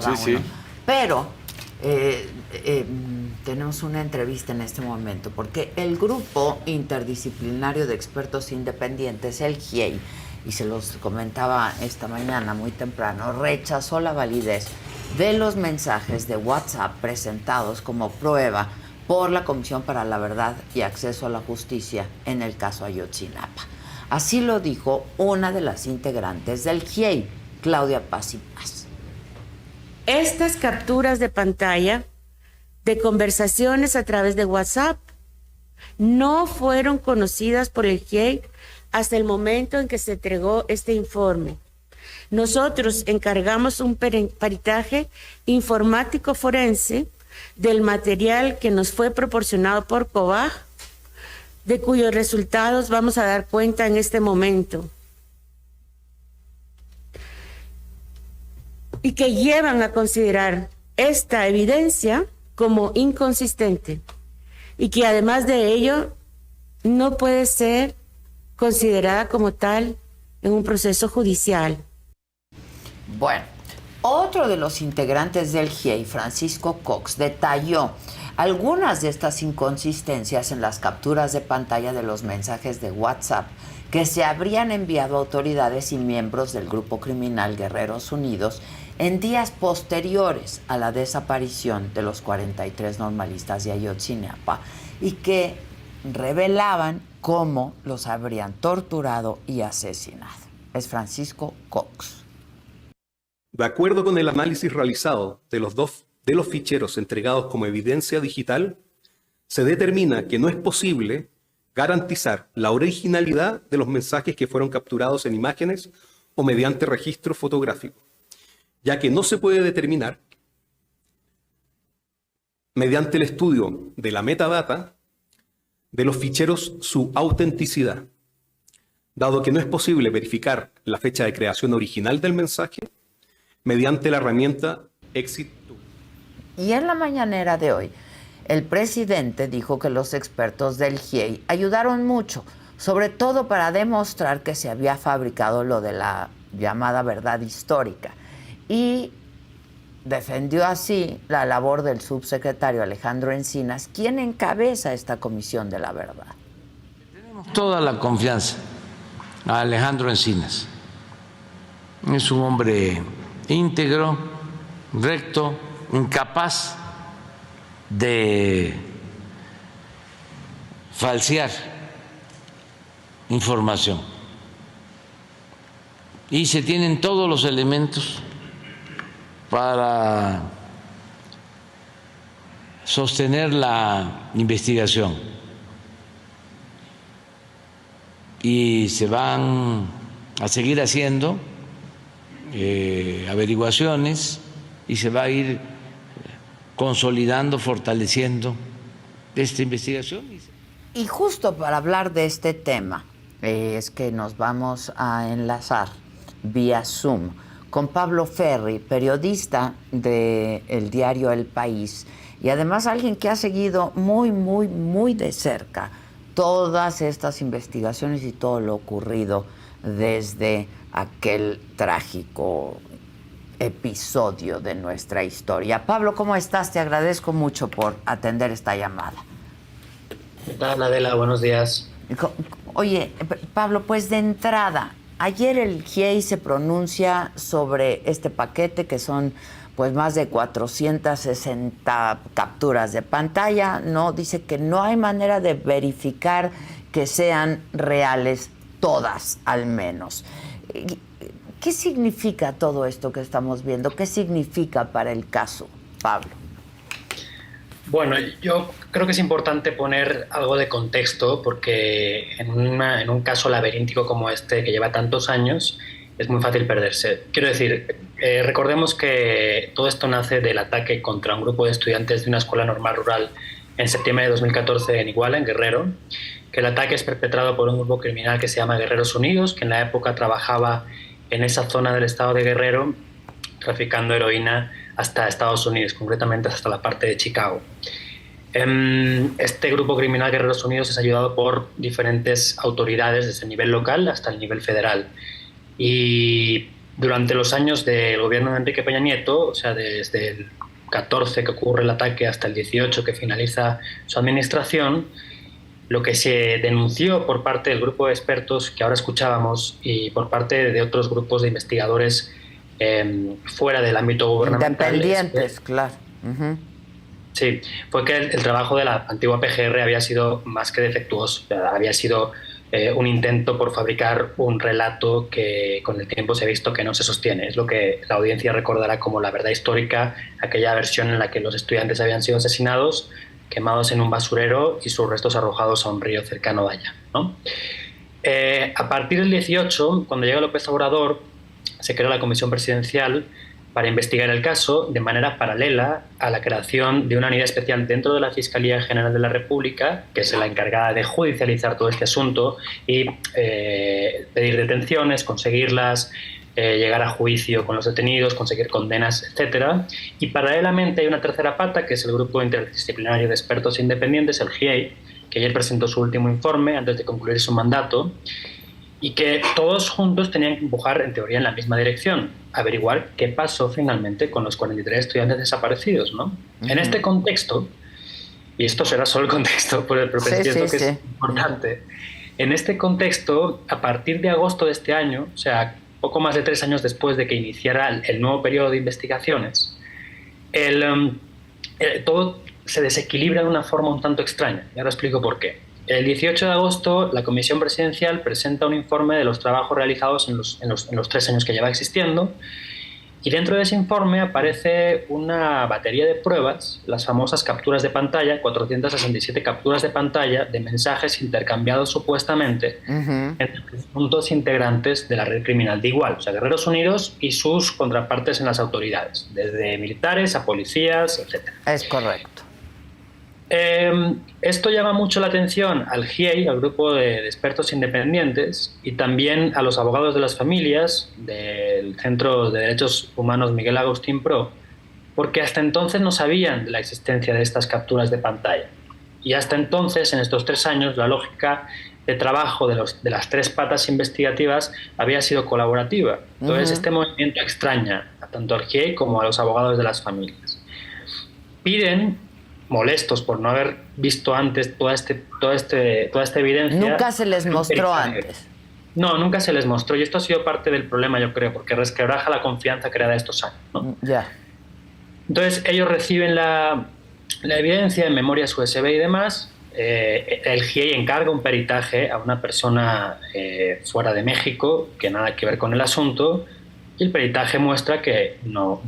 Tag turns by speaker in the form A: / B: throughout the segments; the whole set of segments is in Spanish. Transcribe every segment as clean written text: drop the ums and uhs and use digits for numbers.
A: cada
B: Sí,
A: uno.
B: sí.
A: Pero tenemos una entrevista en este momento porque el Grupo Interdisciplinario de Expertos Independientes, el GIEI, y se los comentaba esta mañana muy temprano, rechazó la validez de los mensajes de WhatsApp presentados como prueba por la Comisión para la Verdad y Acceso a la Justicia en el caso Ayotzinapa. Así lo dijo una de las integrantes del GIEI, Claudia Paz y Paz.
C: Estas capturas de pantalla de conversaciones a través de WhatsApp no fueron conocidas por el GIEI hasta el momento en que se entregó este informe. Nosotros encargamos un peritaje informático forense del material que nos fue proporcionado por COBAG, de cuyos resultados vamos a dar cuenta en este momento, y que llevan a considerar esta evidencia como inconsistente y que además de ello no puede ser considerada como tal en un proceso judicial.
A: Bueno, otro de los integrantes del GIEI, Francisco Cox, detalló algunas de estas inconsistencias en las capturas de pantalla de los mensajes de WhatsApp que se habrían enviado a autoridades y miembros del grupo criminal Guerreros Unidos en días posteriores a la desaparición de los 43 normalistas de Ayotzinapa y que revelaban cómo los habrían torturado y asesinado. Es Francisco Cox.
D: De acuerdo con el análisis realizado de los ficheros entregados como evidencia digital, se determina que no es posible garantizar la originalidad de los mensajes que fueron capturados en imágenes o mediante registro fotográfico, ya que no se puede determinar mediante el estudio de la metadata de los ficheros su autenticidad, dado que no es posible verificar la fecha de creación original del mensaje mediante la herramienta Exit.
A: Y en la mañanera de hoy, el presidente dijo que los expertos del GIEI ayudaron mucho, sobre todo para demostrar que se había fabricado lo de la llamada verdad histórica. Y defendió así la labor del subsecretario Alejandro Encinas, quien encabeza esta Comisión de la Verdad.
E: Tenemos toda la confianza a Alejandro Encinas. Es un hombre íntegro, recto, incapaz de falsear información. Y se tienen todos los elementos para sostener la investigación. Y se van a seguir haciendo averiguaciones y se va a ir consolidando, fortaleciendo esta investigación.
A: Y justo para hablar de este tema es que nos vamos a enlazar vía Zoom con Pablo Ferri, periodista del diario El País y además alguien que ha seguido muy de cerca todas estas investigaciones y todo lo ocurrido desde aquel trágico episodio de nuestra historia. Pablo, ¿cómo estás? Te agradezco mucho por atender esta llamada.
F: ¿Qué tal, Adela? Buenos días.
A: Oye, Pablo, pues de entrada, ayer el GIEI se pronuncia sobre este paquete que son pues más de 460 capturas de pantalla, ¿no? Dice que no hay manera de verificar que sean reales todas, al menos. ¿Qué significa todo esto que estamos viendo? ¿Qué significa para el caso, Pablo?
F: Bueno, yo creo que es importante poner algo de contexto porque en un caso laberíntico como este que lleva tantos años es muy fácil perderse. Quiero decir, recordemos que todo esto nace del ataque contra un grupo de estudiantes de una escuela normal rural en septiembre de 2014 en Iguala, en Guerrero, que el ataque es perpetrado por un grupo criminal que se llama Guerreros Unidos, que en la época trabajaba en esa zona del estado de Guerrero traficando heroína hasta Estados Unidos, concretamente hasta la parte de Chicago. Este grupo criminal Guerreros Unidos es ayudado por diferentes autoridades desde el nivel local hasta el nivel federal. Y durante los años del gobierno de Enrique Peña Nieto, o sea, desde el 14 que ocurre el ataque hasta el 18 que finaliza su administración, lo que se denunció por parte del grupo de expertos que ahora escuchábamos y por parte de otros grupos de investigadores fuera del ámbito gubernamental.
A: Independientes, claro. Uh-huh.
F: Sí, fue que el trabajo de la antigua PGR había sido más que defectuoso, había sido un intento por fabricar un relato que con el tiempo se ha visto que no se sostiene. Es lo que la audiencia recordará como la verdad histórica, aquella versión en la que los estudiantes habían sido asesinados, quemados en un basurero y sus restos arrojados a un río cercano de allá, ¿no? A partir del 18, cuando llega López Obrador, se crea la Comisión Presidencial para investigar el caso de manera paralela a la creación de una unidad especial dentro de la Fiscalía General de la República, que es la encargada de judicializar todo este asunto y pedir detenciones, conseguirlas, llegar a juicio con los detenidos, conseguir condenas, etc. Y paralelamente hay una tercera pata, que es el Grupo Interdisciplinario de Expertos Independientes, el GIEI, que ayer presentó su último informe antes de concluir su mandato, y que todos juntos tenían que empujar, en teoría, en la misma dirección, averiguar qué pasó finalmente con los 43 estudiantes desaparecidos, ¿no? Uh-huh. En este contexto, y esto será solo el contexto, pero pienso que es importante, en este contexto, a partir de agosto de este año, o sea, poco más de 3 años después de que iniciara el nuevo periodo de investigaciones, todo se desequilibra de una forma un tanto extraña. Y ahora explico por qué. El 18 de agosto, la Comisión Presidencial presenta un informe de los trabajos realizados en los 3 años que lleva existiendo, y dentro de ese informe aparece una batería de pruebas, las famosas capturas de pantalla, 467 capturas de pantalla de mensajes intercambiados supuestamente entre presuntos integrantes de la red criminal de Igual, o sea, Guerreros Unidos y sus contrapartes en las autoridades, desde militares a policías, etc.
A: Es correcto.
F: Esto llama mucho la atención al GIEI, al grupo de expertos independientes, y también a los abogados de las familias del Centro de Derechos Humanos Miguel Agustín Pro, porque hasta entonces no sabían de la existencia de estas capturas de pantalla. Y hasta entonces, en estos 3 años, la lógica de trabajo de las 3 patas investigativas había sido colaborativa. Entonces, este movimiento extraña tanto al GIEI como a los abogados de las familias. Piden, molestos por no haber visto antes toda esta evidencia.
A: Nunca se les mostró antes.
F: No, nunca se les mostró, y esto ha sido parte del problema, yo creo, porque resquebraja la confianza creada estos años, ¿no?
A: Ya.
F: Entonces ellos reciben la evidencia en memorias USB y demás. El GIEI encarga un peritaje a una persona fuera de México que nada que ver con el asunto, y el peritaje muestra que no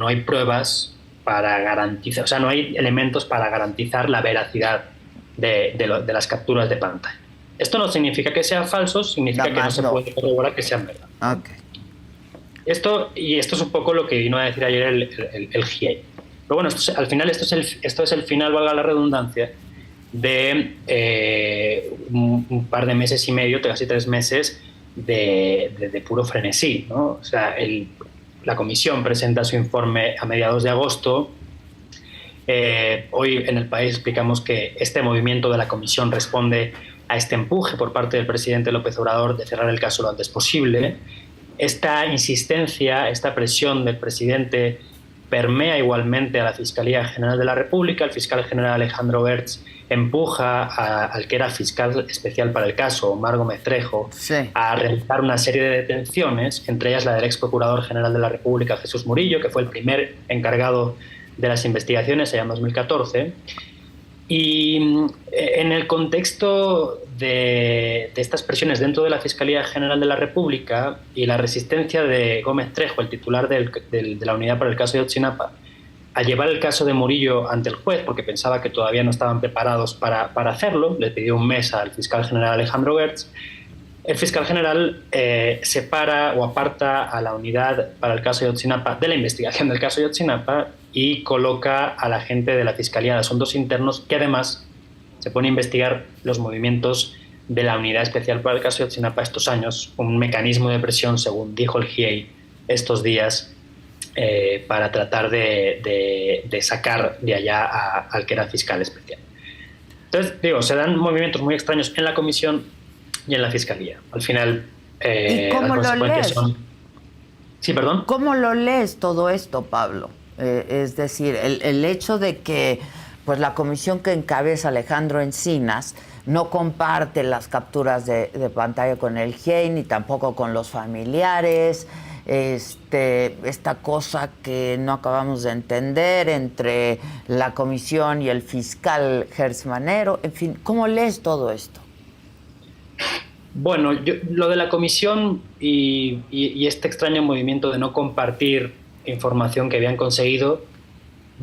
F: hay pruebas para garantizar, o sea, no hay elementos para garantizar la veracidad de las capturas de pantalla. Esto no significa que sean falsos, significa que no se puede corroborar que sean verdad.
A: Okay.
F: Esto es un poco lo que vino a decir ayer el GIEI. Pero bueno, al final esto es el final, valga la redundancia, de un par de meses y medio, casi 3 meses de puro frenesí, ¿no? O sea, la comisión presenta su informe a mediados de agosto. Hoy en El País explicamos que este movimiento de la comisión responde a este empuje por parte del presidente López Obrador de cerrar el caso lo antes posible. Esta insistencia, esta presión del presidente permea igualmente a la Fiscalía General de la República. El fiscal general Alejandro Gertz empuja al que era fiscal especial para el caso, Omar Gómez Trejo, a realizar una serie de detenciones, entre ellas la del ex procurador general de la República, Jesús Murillo, que fue el primer encargado de las investigaciones allá en 2014. Y en el contexto de estas presiones dentro de la Fiscalía General de la República y la resistencia de Gómez Trejo, el titular de la unidad para el caso de Ayotzinapa, a llevar el caso de Murillo ante el juez porque pensaba que todavía no estaban preparados para hacerlo, le pidió un mes al fiscal general Alejandro Gertz. El fiscal general separa o aparta a la unidad para el caso de Ayotzinapa de la investigación del caso de Ayotzinapa y coloca a la gente de la Fiscalía de Asuntos Internos, que además se pone a investigar los movimientos de la Unidad Especial para el caso de Ayotzinapa estos años, un mecanismo de presión, según dijo el GIEI estos días, para tratar de sacar de allá al que era fiscal especial. Entonces, digo, se dan movimientos muy extraños en la comisión y en la fiscalía. Al final,
A: ¿y cómo
F: las consecuencias
A: lo lees?
F: Sí, perdón.
A: ¿Cómo lo lees todo esto, Pablo? Es decir, el hecho de que pues la comisión que encabeza Alejandro Encinas no comparte las capturas de pantalla con el GIEI ni tampoco con los familiares, esta cosa que no acabamos de entender entre la comisión y el fiscal Gertz Manero, en fin, ¿cómo lees todo esto?
F: Bueno, lo de la comisión y este extraño movimiento de no compartir información que habían conseguido,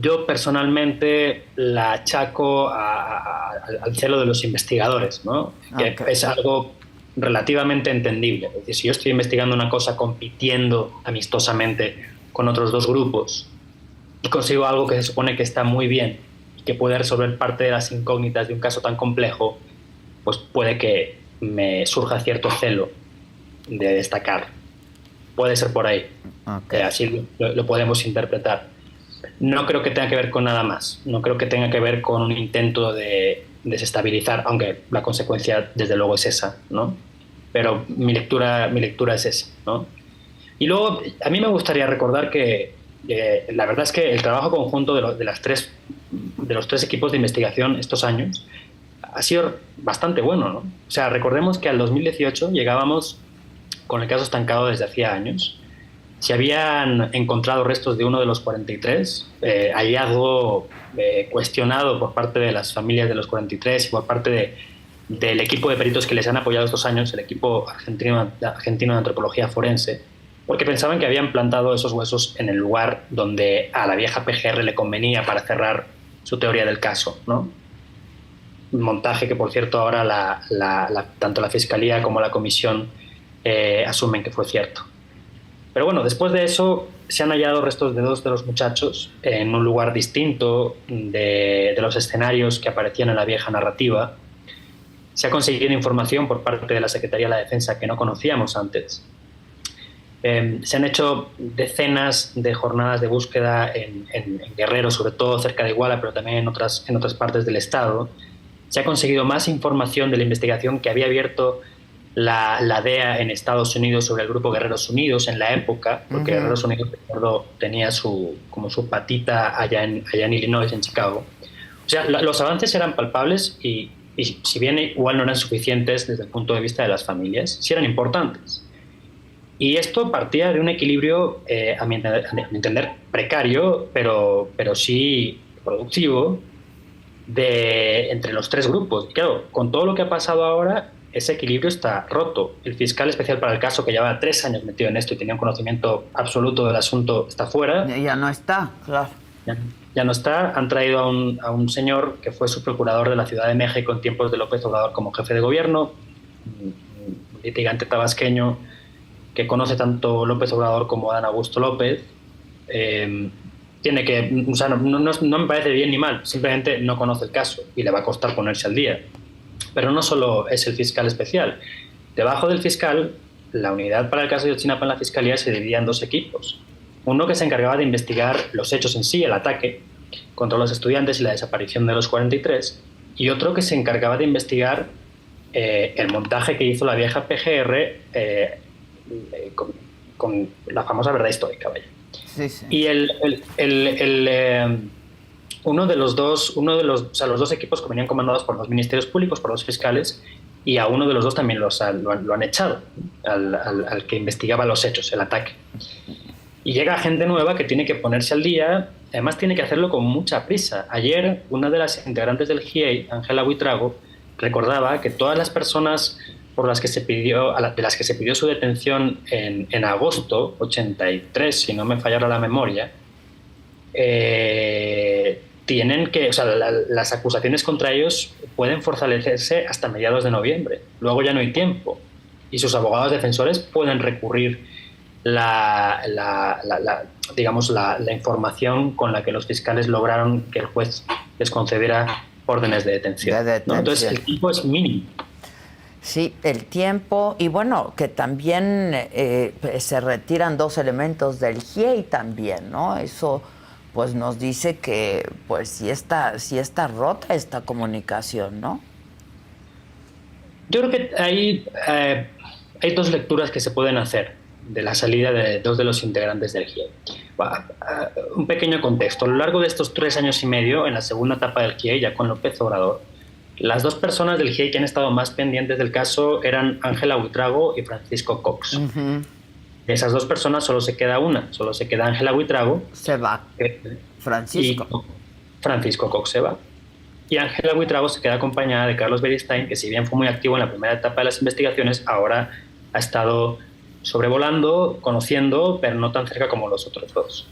F: yo personalmente la achaco al celo de los investigadores, ¿no? Que es algo relativamente entendible. Es decir, si yo estoy investigando una cosa compitiendo amistosamente con otros dos grupos y consigo algo que se supone que está muy bien y que puede resolver parte de las incógnitas de un caso tan complejo, pues puede que me surja cierto celo de destacar. Puede ser por ahí. Así lo podemos interpretar. No creo que tenga que ver con nada más. No creo que tenga que ver con un intento de desestabilizar, aunque la consecuencia desde luego es esa, ¿no? Pero mi lectura es esa, ¿no? Y luego a mí me gustaría recordar que la verdad es que el trabajo conjunto de los tres equipos de investigación estos años ha sido bastante bueno, ¿no? O sea, recordemos que al 2018 llegábamos con el caso estancado desde hacía años. Se habían encontrado restos de uno de los 43, hallazgo cuestionado por parte de las familias de los 43 y por parte del equipo de peritos que les han apoyado estos años, el equipo argentino de antropología forense, porque pensaban que habían plantado esos huesos en el lugar donde a la vieja PGR le convenía para cerrar su teoría del caso, ¿no? Un montaje que, por cierto, ahora tanto la Fiscalía como la Comisión asumen que fue cierto. Pero bueno, después de eso se han hallado restos de dos de los muchachos en un lugar distinto de los escenarios que aparecían en la vieja narrativa. Se ha conseguido información por parte de la Secretaría de la Defensa que no conocíamos antes. Se han hecho decenas de jornadas de búsqueda en Guerrero, sobre todo cerca de Iguala, pero también en otras partes del estado. Se ha conseguido más información de la investigación que había abierto la DEA en Estados Unidos sobre el grupo Guerreros Unidos en la época, porque Guerreros Unidos, recuerdo, tenía su patita allá en Illinois, en Chicago. O sea, los avances eran palpables y si bien igual no eran suficientes desde el punto de vista de las familias, sí eran importantes. Y esto partía de un equilibrio, a mi entender, precario, pero sí productivo, entre los tres grupos. Y claro, con todo lo que ha pasado ahora, ese equilibrio está roto. El fiscal especial para el caso, que llevaba 3 años metido en esto y tenía un conocimiento absoluto del asunto, está fuera.
A: Ya no está, claro.
F: Ya no está. Han traído a un señor que fue subprocurador de la Ciudad de México en tiempos de López Obrador como jefe de gobierno, un litigante tabasqueño que conoce tanto López Obrador como Adán Augusto López. O sea, no me parece bien ni mal, simplemente no conoce el caso y le va a costar ponerse al día. Pero no solo es el fiscal especial. Debajo del fiscal, la unidad para el caso de Ayotzinapa en la Fiscalía se dividía en 2 equipos. Uno que se encargaba de investigar los hechos en sí, el ataque contra los estudiantes y la desaparición de los 43, y otro que se encargaba de investigar el montaje que hizo la vieja PGR con la famosa verdad histórica, vaya.
A: Sí, sí.
F: Y los dos equipos que venían comandados por los ministerios públicos, por los fiscales, y a uno de los dos también lo han echado, al que investigaba los hechos, el ataque. Y llega gente nueva que tiene que ponerse al día, además tiene que hacerlo con mucha prisa. Ayer, una de las integrantes del GIEI, Ángela Buitrago, recordaba que todas las personas de las que se pidió su detención en agosto 83, si no me fallara la memoria, las acusaciones contra ellos pueden fortalecerse hasta mediados de noviembre. Luego ya no hay tiempo. Y sus abogados defensores pueden recurrir la información con la que los fiscales lograron que el juez les concediera órdenes de detención. ¿No? Entonces, el tiempo es mínimo.
A: Sí, el tiempo, y bueno, que también se retiran 2 elementos del GIEI también, ¿no? Eso pues nos dice que pues sí está rota esta comunicación, ¿no? Yo
F: creo que hay 2 lecturas que se pueden hacer. de la salida de dos de los integrantes del GIEI. Un pequeño contexto. A lo largo de estos 3 años y medio, en la segunda etapa del GIEI, ya con López Obrador, las 2 personas del GIEI que han estado más pendientes del caso eran Ángela Buitrago y Francisco Cox.
A: Uh-huh.
F: De esas 2 personas solo se queda una, solo se queda Ángela Buitrago.
A: Se va. Francisco.
F: Y Francisco Cox se va. Y Ángela Buitrago se queda acompañada de Carlos Beristain, que si bien fue muy activo en la primera etapa de las investigaciones, ahora ha estado sobrevolando, conociendo, pero no tan cerca como los otros 2.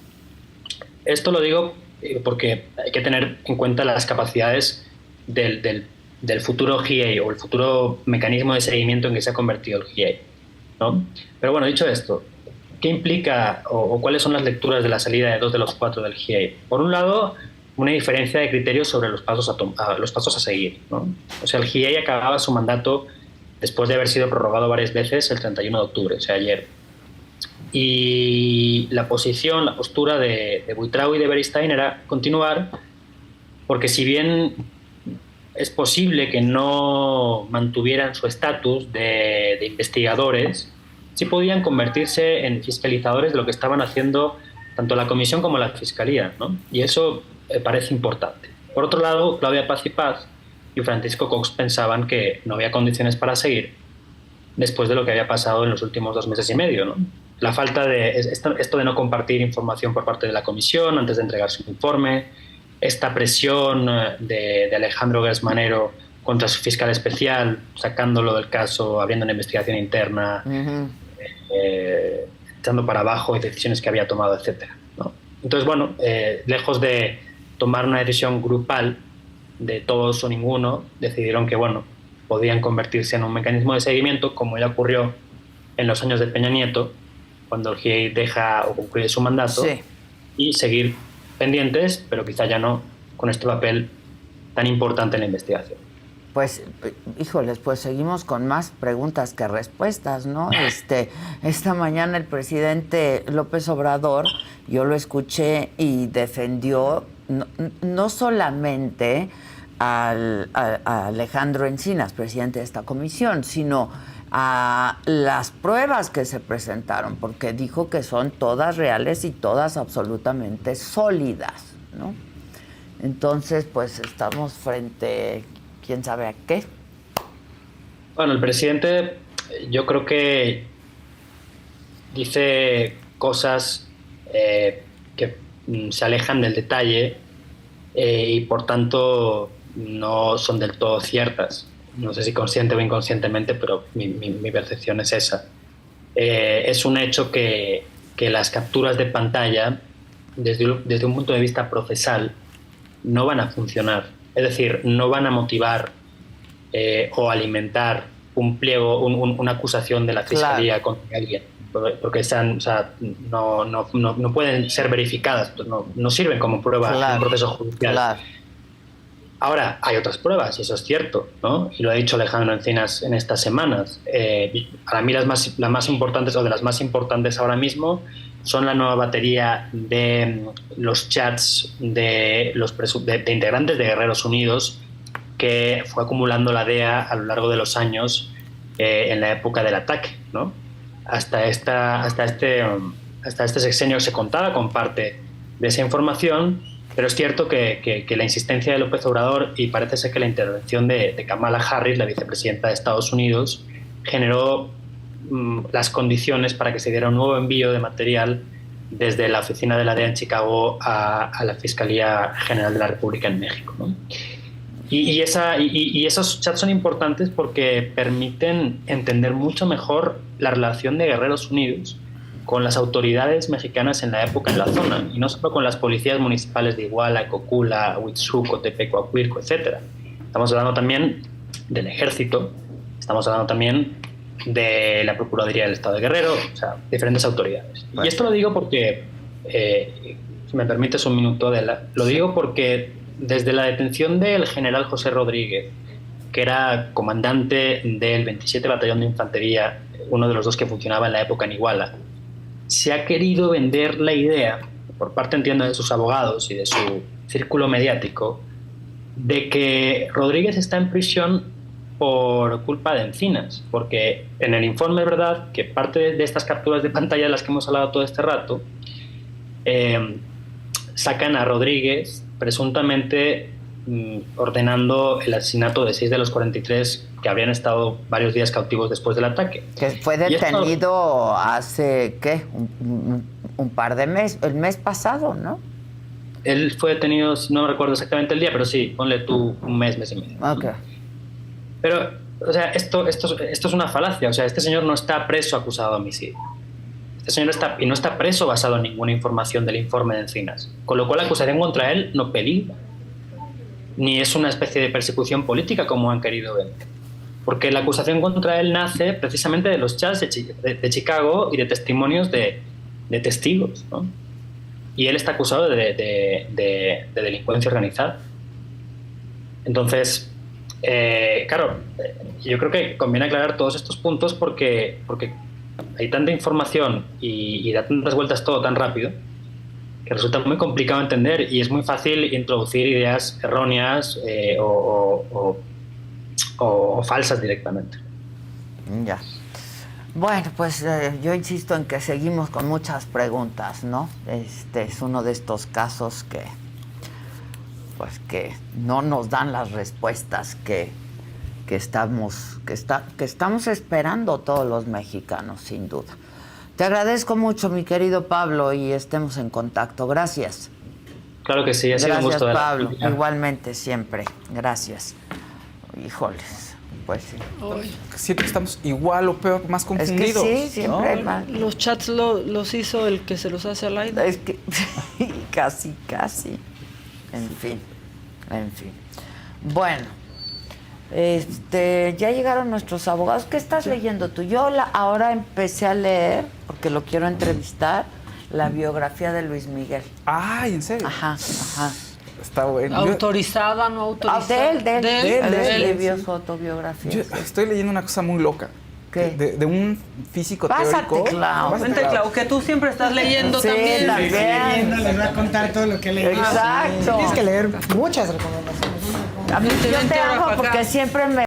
F: Esto lo digo porque hay que tener en cuenta las capacidades del futuro GIEI o el futuro mecanismo de seguimiento en que se ha convertido el GIEI, ¿no? Pero bueno, dicho esto, ¿qué implica o cuáles son las lecturas de la salida de 2 de los 4 del GIEI? Por un lado, una diferencia de criterios sobre los pasos a seguir, ¿no? O sea, el GIEI acababa su mandato después de haber sido prorrogado varias veces el 31 de octubre, o sea, ayer. Y la postura de Buitrago y de Beristain era continuar, porque si bien es posible que no mantuvieran su estatus de investigadores, sí podían convertirse en fiscalizadores de lo que estaban haciendo tanto la Comisión como la Fiscalía, ¿no? Y eso parece importante. Por otro lado, Claudia Paz y Paz y Francisco Cox pensaban que no había condiciones para seguir después de lo que había pasado en los últimos 2 meses y medio, ¿no? La falta de esto de no compartir información por parte de la Comisión antes de entregar su informe, esta presión de Alejandro Gersmanero contra su fiscal especial, sacándolo del caso, abriendo una investigación interna, uh-huh. Echando para abajo decisiones que había tomado, etcétera, ¿no? Entonces, bueno, lejos de tomar una decisión grupal de todos o ninguno, decidieron que, bueno, podían convertirse en un mecanismo de seguimiento, como ya ocurrió en los años de Peña Nieto, cuando el GIEI deja o concluye su mandato, sí, y seguir pendientes, pero quizá ya no con este papel tan importante en la investigación.
A: Pues, híjoles, pues seguimos con más preguntas que respuestas, ¿no? Esta mañana el presidente López Obrador, yo lo escuché y defendió no solamente a Alejandro Encinas, presidente de esta comisión, sino a las pruebas que se presentaron, porque dijo que son todas reales y todas absolutamente sólidas, ¿no? Entonces, pues estamos frente, quién sabe a qué.
F: Bueno, el presidente, yo creo que dice cosas que se alejan del detalle y por tanto no son del todo ciertas. No sé si consciente o inconscientemente, pero mi percepción es esa. Es un hecho que las capturas de pantalla, desde un punto de vista procesal, no van a funcionar. Es decir, no van a motivar o alimentar un pliego, una acusación de la Fiscalía, claro, contra alguien, porque no pueden ser verificadas, no sirven como prueba, claro, en un proceso judicial. Claro. Ahora, hay otras pruebas, y eso es cierto, ¿no? Y lo ha dicho Alejandro Encinas en estas semanas. Para mí las más importantes, o de las más importantes ahora mismo, son la nueva batería de los chats de integrantes de Guerreros Unidos que fue acumulando la DEA a lo largo de los años en la época del ataque, ¿no? Hasta este sexenio se contaba con parte de esa información, pero es cierto que la insistencia de López Obrador, y parece ser que la intervención de Kamala Harris, la vicepresidenta de Estados Unidos, generó las condiciones para que se diera un nuevo envío de material desde la oficina de la DEA en Chicago a la Fiscalía General de la República en México, ¿no? Y esos chats son importantes porque permiten entender mucho mejor la relación de Guerreros Unidos con las autoridades mexicanas en la época en la zona, y no solo con las policías municipales de Iguala, Cocula, Huitzuco, Tepecuacuilco, etc. Estamos hablando también del Ejército, estamos hablando también de la Procuraduría del Estado de Guerrero, o sea, diferentes autoridades. Bueno. Y esto lo digo porque, si me permites un minuto, Adela, lo digo porque desde la detención del general José Rodríguez, que era comandante del 27 Batallón de Infantería, uno de los 2 que funcionaba en la época en Iguala, se ha querido vender la idea, por parte, entiendo, de sus abogados y de su círculo mediático, de que Rodríguez está en prisión por culpa de Encinas, porque en el informe es verdad que parte de estas capturas de pantalla de las que hemos hablado todo este rato sacan a Rodríguez presuntamente ordenando el asesinato de 6 de los 43 que habrían estado varios días cautivos después del ataque.
A: Que fue detenido hace, ¿qué? Un par de meses, el mes pasado, ¿no?
F: Él fue detenido, no recuerdo exactamente el día, pero sí, ponle tú un mes y medio.
A: Ok.
F: Pero, o sea, esto es una falacia. O sea, este señor no está preso acusado de homicidio. Este señor no está preso basado en ninguna información del informe de Encinas. Con lo cual la acusación contra él no peligra. Ni es una especie de persecución política como han querido ver. Porque la acusación contra él nace precisamente de los chats de Chicago y de testimonios de testigos, ¿no? Y él está acusado de delincuencia organizada. Entonces, claro, yo creo que conviene aclarar todos estos puntos porque hay tanta información y da tantas vueltas todo tan rápido que resulta muy complicado entender y es muy fácil introducir ideas erróneas o falsas directamente.
A: Ya. Bueno, pues yo insisto en que seguimos con muchas preguntas, ¿no? Es uno de estos casos que no nos dan las respuestas que estamos esperando todos los mexicanos, sin duda. Te agradezco mucho, mi querido Pablo, y estemos en contacto. Gracias.
F: Claro que sí, ha sido un gusto.
A: Gracias, Pablo. Igualmente, siempre. Gracias. Híjoles, pues sí.
B: Siento que estamos igual o peor, más confundidos.
A: Es que sí, siempre.
B: ¿No?
G: Los chats los hizo el que se los hace al aire.
A: Es que casi. En fin. Bueno, ya llegaron nuestros abogados. ¿Qué estás leyendo tú? Yo ahora empecé a leer, porque lo quiero entrevistar, la biografía de Luis Miguel.
B: Ay, ¿en serio?
A: Ajá.
B: Está bueno.
G: ¿Autorizada, no autorizada?
A: De él
G: él.
A: escribió su autobiografía.
B: Yo estoy leyendo una cosa muy loca.
A: ¿Qué?
B: De un físico
A: Pásate,
B: teórico.
A: Clau.
G: Vente, Clau, que tú siempre estás leyendo
A: Sí,
G: también.
A: también.
H: Les voy a contar todo lo que leí.
A: Exacto.
H: Tienes que leer muchas recomendaciones.
A: A mí yo
G: Vente
A: te
G: ahora
A: amo
G: para acá.
A: porque siempre me